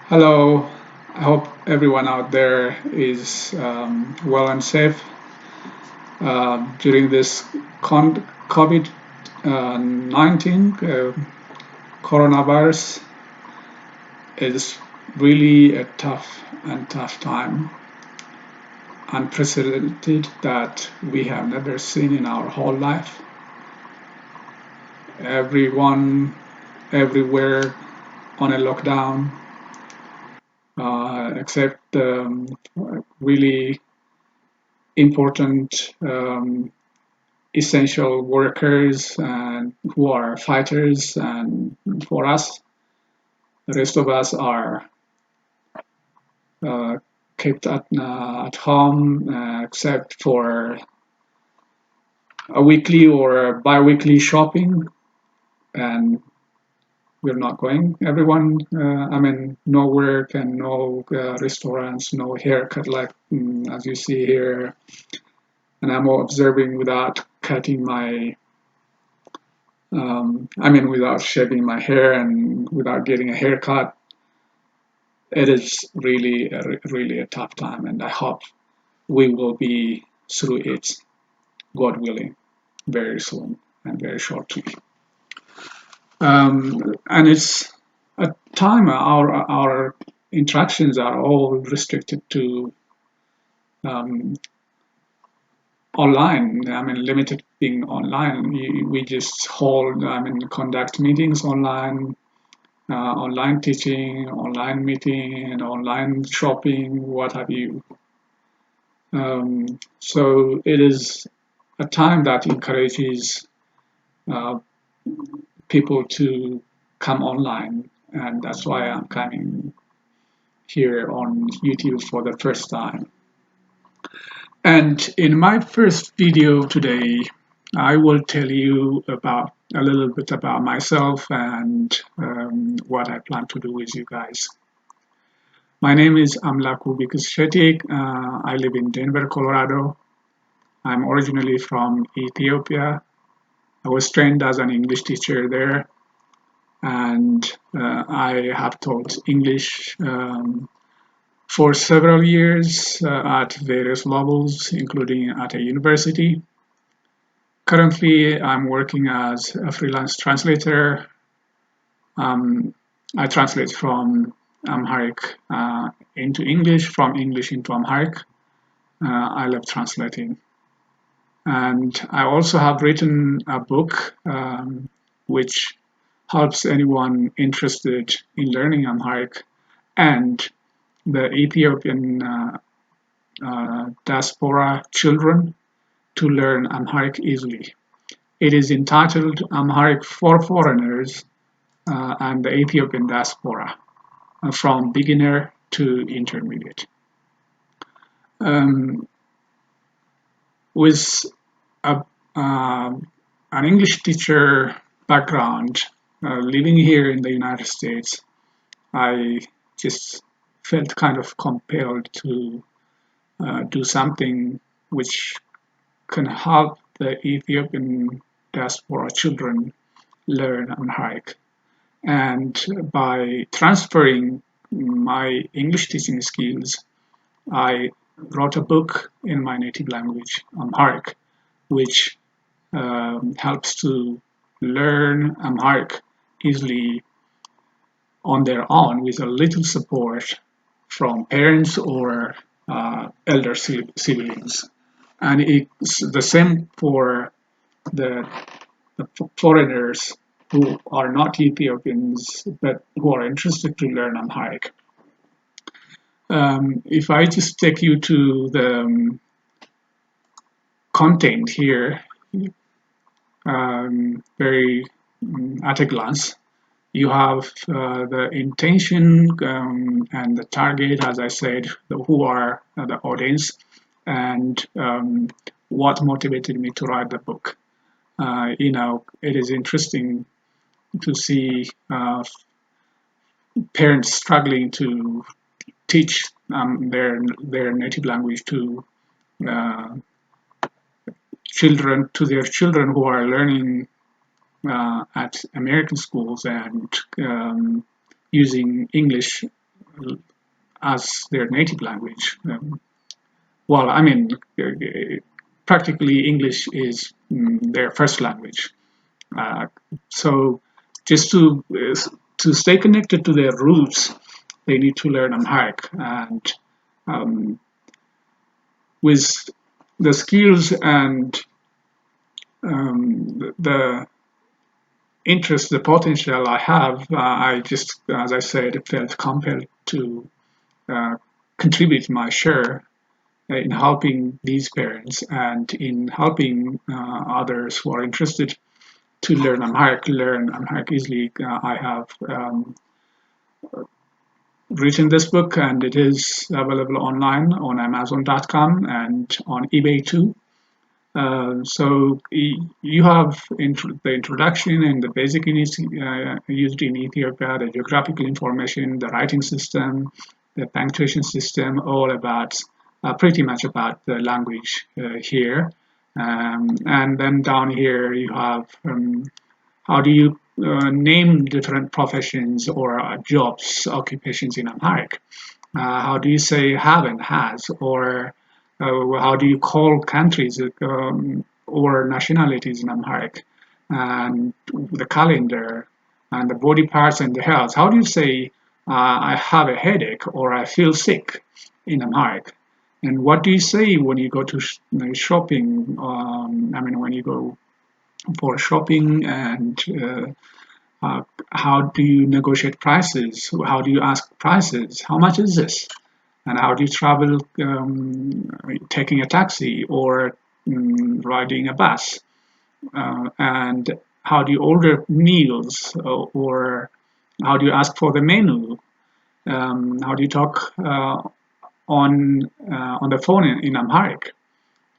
Hello, I hope everyone out there is well and safe during this COVID 19 coronavirus. Is really a tough time, unprecedented that we have never seen in our whole life. Everyone, everywhere on a lockdown, except really important essential workers and who are fighters, and for us the rest of us are uh, kept at home, except for a weekly or bi-weekly shopping, and we're not going. Everyone, I mean, no work and no restaurants, no haircut like as you see here, and I'm observing without cutting my I mean, without shaving my hair and without getting a haircut. It is really a tough time, and I hope we will be through it, God willing, very soon and very shortly. And it's a time our interactions are all restricted to um, online. I mean, limited being online. We just hold, I mean, conduct meetings online, online teaching, online meeting, and online shopping, what have you. So it is a time that encourages uh, people to come online, and that's why I'm coming here on YouTube for the first time. And in my first video today, I will tell you about a little bit about myself and what I plan to do with you guys. My name is Amlaku Bikus. I live in Denver, Colorado. I'm originally from Ethiopia. I was trained as an English teacher there, and I have taught English for several years at various levels, including at a university. Currently, I'm working as a freelance translator. Um, I translate from Amharic into English, from English into Amharic. I love translating. And I also have written a book which helps anyone interested in learning Amharic and the Ethiopian diaspora children to learn Amharic easily. It is entitled Amharic for Foreigners and the Ethiopian Diaspora, from beginner to intermediate. Um, with a, an English teacher background, living here in the United States, I just felt kind of compelled to do something which can help the Ethiopian diaspora children learn Amharic. And by transferring my English teaching skills, I wrote a book in my native language, Amharic, which helps to learn Amharic easily on their own with a little support from parents or elder siblings. And it's the same for the, the foreigners who are not Ethiopians but who are interested to learn Amharic. If I just take you to the content here, very at a glance, you have the intention and the target, as I said, who are the audience, and what motivated me to write the book. It is interesting to see parents struggling to teach their native language uh, to their children who are learning at American schools and using English as their native language. Well, I mean, practically English is their first language. Uh, so just to stay connected to their roots, they need to learn Amharic. And um, with the skills and the interest, the potential I have, I just, as I said, felt compelled to uh, contribute my share in helping these parents and in helping others who are interested to learn Amharic easily. I have written this book, and it is available online on Amazon.com and on eBay too. So you have the introduction and the basic used in Ethiopia, the geographical information, the writing system, the punctuation system, all about pretty much about the language here. And then down here you have how do you name different professions or jobs, occupations in Amharic? How do you say have and has, or how do you call countries or nationalities in Amharic? And the calendar and the body parts and the health. How do you say I have a headache or I feel sick in Amharic? And what do you say when you go to shopping? I mean, when you go for shopping and how do you negotiate prices? How do you ask prices? How much is this? And how do you travel taking a taxi or riding a bus? And how do you order meals or how do you ask for the menu? How do you talk on the phone in Amharic?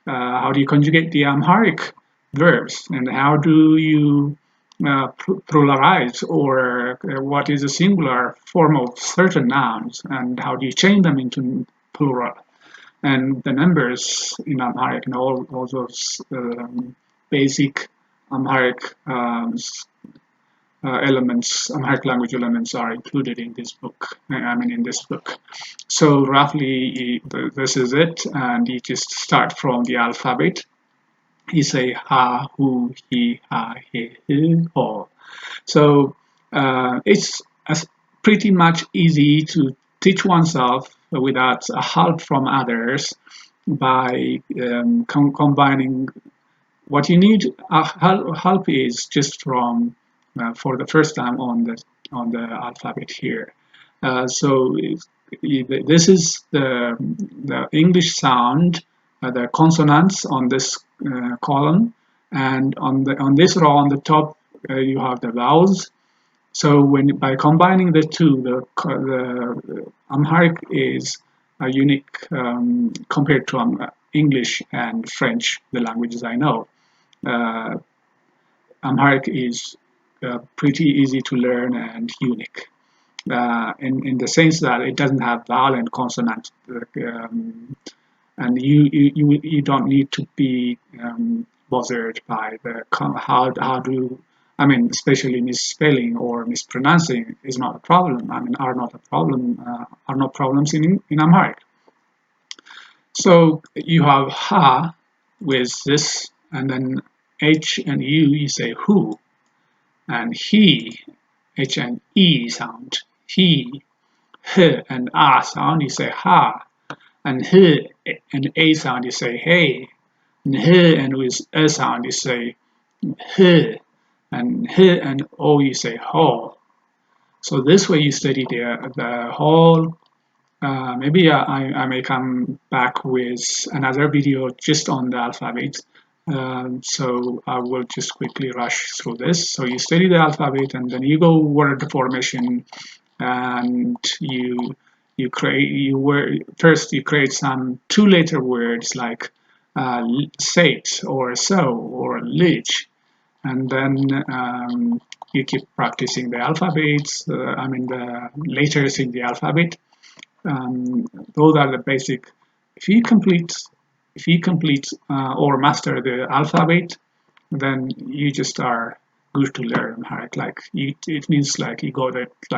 How do you conjugate the Amharic verbs? And how do you pluralize or what is a singular form of certain nouns? And how do you change them into plural? And the numbers in Amharic and all those basic Amharic elements, Amharic language elements are included in this book. I mean, in this book. So roughly, this is it, and you just start from the alphabet. You say ha, hu, he, ha, he, ho. So it's pretty much easy to teach oneself without help from others by combining what you need. Help is just from for the first time on the alphabet here. So this is the English sound, the consonants on this column, and on this row on the top you have the vowels. So when by combining the two, the Amharic is unique compared to English and French, the languages I know. Uh, Amharic is pretty easy to learn and unique in the sense that it doesn't have vowel and consonant, and you don't need to be bothered by the how do I mean, especially misspelling or mispronouncing is not a problem. I mean, are not a problem. Are not problems in Amharic. So you have ha with this, and then h and u. You say who, and he, h and e sound. He, h and ah sound. You say ha, and h and a sound. You say hey, and h and with a sound. You say h, and h and o. You say ho. So this way you study the whole. Maybe I may come back with another video just on the alphabet. So I will just quickly rush through this. So you study the alphabet and then you go word formation and you create first you create some two-letter words like sate or so or lich, and then you keep practicing the alphabets. I mean the letters in the alphabet. Those are the basic. If you complete, or master the alphabet, then you just are good to learn. Like it means like you got it like